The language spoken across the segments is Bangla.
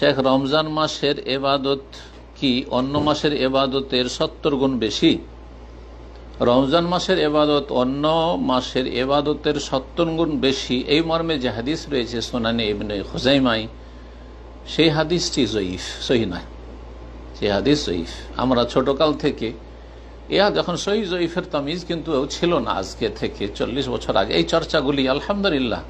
শেখ, রমজান মাসের এবাদত কি অন্য মাসের এবাদতের 70 গুণ বেশি? রমজান মাসের এবাদত অন্য মাসের এবাদতের 70 গুণ বেশি, এই মর্মে যে হাদিস রয়েছে সুনানে ইবনে খুজাইমাই, সেই হাদিসটি জয়ীফ, সহিহ নয়। সেই হাদিস জয়ীফ। আমরা ছোটকাল থেকে যখন সহিহ জয়ীফের তামিজ কিন্তু ছিল না, আজকে থেকে 40 বছর আগে এই চর্চাগুলি, আলহামদুলিল্লাহ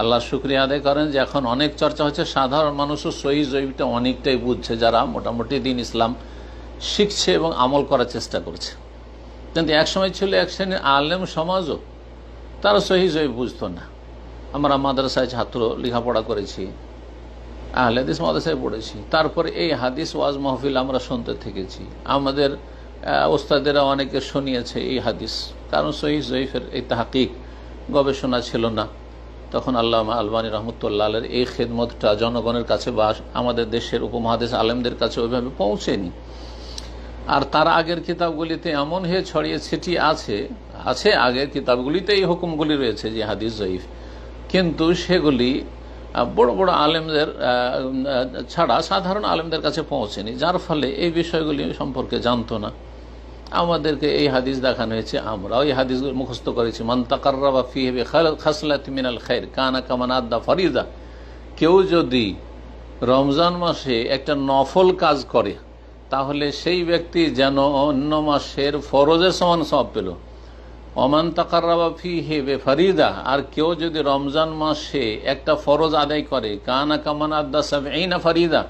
আল্লাহ শুকরিয়া আদায় করেন যে এখন অনেক চর্চা হচ্ছে। সাধারণ মানুষও সহিহ জয়ীফটা অনেকটাই বুঝছে, যারা মোটামুটি দিন ইসলাম শিখছে এবং আমল করার চেষ্টা করছে। কিন্তু একসময় ছিল এক শ্রেণীর আলেম সমাজও, তারা সহিহ জয়ীফ বুঝতো না। আমরা মাদ্রাসায় ছাত্র, লেখাপড়া করেছি, আহলে হাদিস মাদ্রাসায় পড়েছি, তারপরে এই হাদিস ওয়াজ মাহফিল আমরা শুনতে থেকেছি। আমাদের ওস্তাদেরা অনেকে শুনিয়েছে এই হাদিস, কারণ সহিহ জয়ীফের এই তাহকিক গবেষণা ছিল না তখন। আল্লামা আলবানী রহমতুল্লাহ আলের এই খেদমতটা জনগণের কাছে বা আমাদের দেশের উপমহাদেশ আলেমদের কাছে ওইভাবে পৌঁছেনি। আর তার আগের কিতাবগুলিতে এমন হয়ে ছড়িয়ে ছিটিয়ে আছে আগের কিতাবগুলিতে এই হুকুমগুলি রয়েছে যে হাদিস জয়ীফ, কিন্তু সেগুলি বড় বড় আলেমদের ছাড়া সাধারণ আলেমদের কাছে পৌঁছেনি, যার ফলে এই বিষয়গুলি সম্পর্কে জানতো না। আমাদেরকে এই হাদিস দেখানো হয়েছে, আমরাও এই হাদিসগুলো মুখস্থ করেছি। মান তাকাররাবা ফিহি বিখাসলাতিন মিনাল খায়র কানা কামান আদ্দা ফরিদা। কেউ যদি রমজান মাসে একটা নফল কাজ করে, তাহলে সেই ব্যক্তি যেন অন্য মাসের ফরজের সমান সওয়াব পেল। ওমান তাকাররাবা ফিহি বিফরিদা, আর কেউ যদি রমজান মাসে একটা ফরজ আদায় করে, কানা কামান আদ্দা সাবঈনা ফরিদা,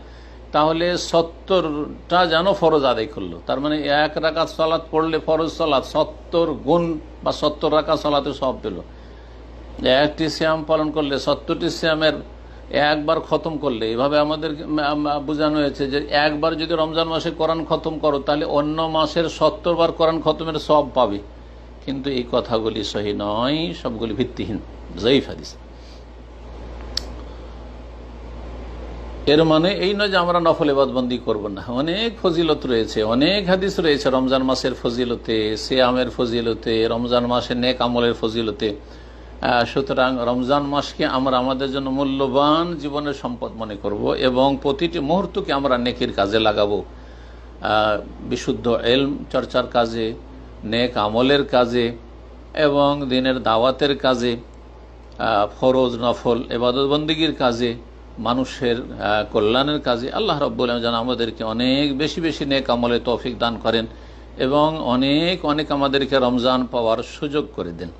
তাহলে 70টা যেন ফরজ আদায় করলো। তার মানে এক রাকাত সালাত পড়লে, ফরজ সালাত 70 গুণ বা 70 রাকাত সালাতে সওয়াব পেল। একটি সিয়াম পালন করলে 70টি সিয়ামের একবার খতম করলে, এভাবে আমাদের বোঝানো হয়েছে যে একবার যদি রমজান মাসে কোরআন খতম করো, তাহলে অন্য মাসের 70 বার কোরআন খতমের সওয়াব পাবে। কিন্তু এই কথাগুলি সহিহ নয়, সবগুলি ভিত্তিহীন, জয়ীফ হাদিস। এর মানে এই নয় যে আমরা নফল ইবাদতবন্দি করব না। অনেক ফজিলত রয়েছে, অনেক হাদিস রয়েছে রমজান মাসের ফজিলতে, সিয়ামের ফজিলতে, রমজান মাসের নেক আমলের ফজিলতে। সুতরাং রমজান মাসকে আমরা আমাদের জন্য মূল্যবান জীবনের সম্পদ মনে করব এবং প্রতিটি মুহূর্তকে আমরা নেকির কাজে লাগাবো, বিশুদ্ধ ইলম চর্চার কাজে, নেক আমলের কাজে এবং দিনের দাওয়াতের কাজে, ফরজ নফল ইবাদতবন্দিগির কাজে, মানুষের কল্যাণের কাজে। আল্লাহ রাব্বুল আলামিন যেন আমাদেরকে অনেক বেশি বেশি নেক আমলে তৌফিক দান করেন এবং অনেক অনেক আমাদেরকে রমজান পাওয়ার সুযোগ করে দেন।